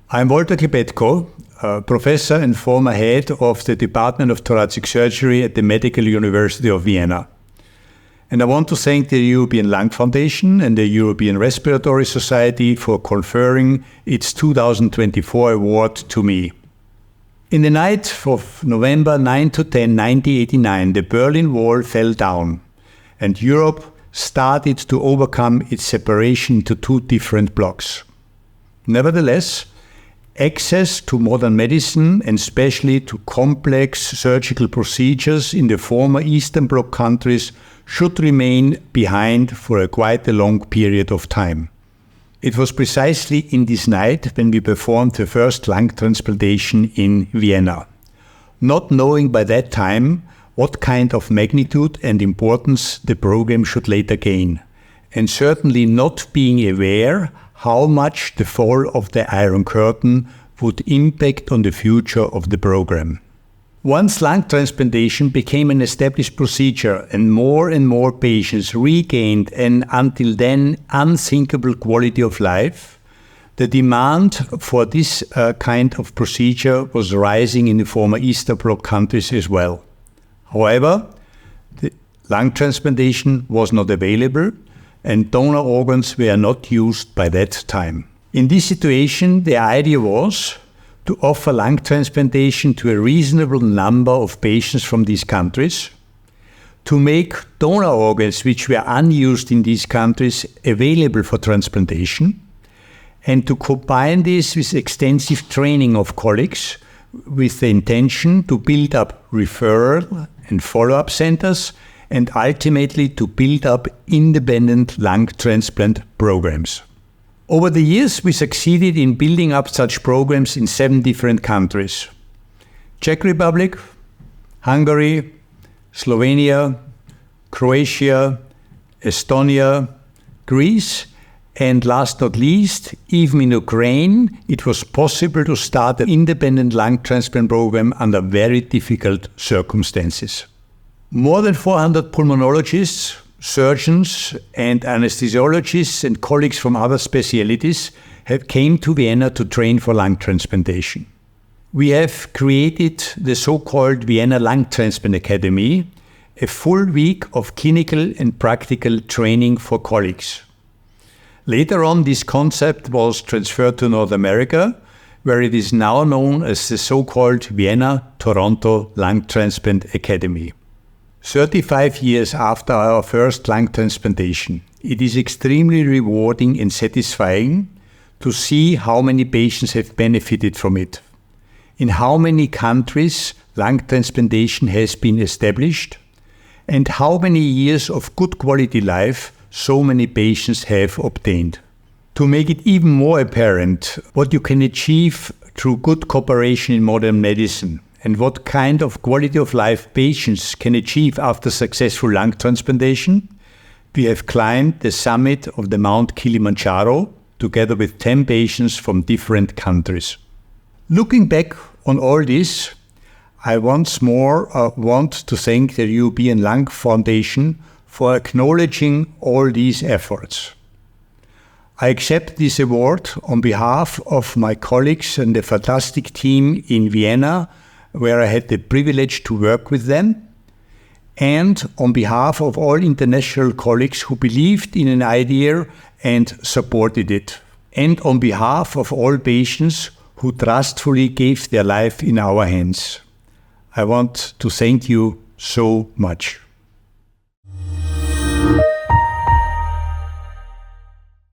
I'm Klepetko, professor and former head of the Department of Thoracic Surgery at the Medical University of Vienna. And I want to thank the European Lung Foundation and the European Respiratory Society for conferring its 2024 award to me. In the night of November 9 to 10, 1989, the Berlin Wall fell down, and Europe started to overcome its separation into two different blocks. Nevertheless, access to modern medicine, and especially to complex surgical procedures in the former Eastern Bloc countries, should remain behind for quite a long period of time. It was precisely in this night when we performed the first lung transplantation in Vienna, not knowing by that time what kind of magnitude and importance the program should later gain, and certainly not being aware how much the fall of the Iron Curtain would impact on the future of the program. Once lung transplantation became an established procedure and more patients regained an until then unthinkable quality of life, the demand for this kind of procedure was rising in the former Eastern Bloc countries as well. However, the lung transplantation was not available, and donor organs were not used by that time. In this situation, the idea was to offer lung transplantation to a reasonable number of patients from these countries, to make donor organs which were unused in these countries available for transplantation, and to combine this with extensive training of colleagues with the intention to build up referral and follow-up centers, and ultimately to build up independent lung transplant programs. Over the years, we succeeded in building up such programs in 7 different countries: Czech Republic, Hungary, Slovenia, Croatia, Estonia, Greece, and last not least, even in Ukraine, it was possible to start an independent lung transplant program under very difficult circumstances. More than 400 pulmonologists, surgeons and anesthesiologists and colleagues from other specialties have came to Vienna to train for lung transplantation. We have created the so-called Vienna Lung Transplant Academy, a full week of clinical and practical training for colleagues. Later on, this concept was transferred to North America, where it is now known as the so-called Vienna-Toronto Lung Transplant Academy. 35 years after our first lung transplantation, it is extremely rewarding and satisfying to see how many patients have benefited from it. In how many countries lung transplantation has been established, and how many years of good quality life so many patients have obtained. To make it even more apparent what you can achieve through good cooperation in modern medicine, and what kind of quality of life patients can achieve after successful lung transplantation, we have climbed the summit of the Mount Kilimanjaro together with 10 patients from different countries. Looking back on all this, I once more want to thank the European Lung Foundation for acknowledging all these efforts. I accept this award on behalf of my colleagues and the fantastic team in Vienna, where I had the privilege to work with them, and on behalf of all international colleagues who believed in an idea and supported it, and on behalf of all patients who trustfully gave their life in our hands. I want to thank you so much.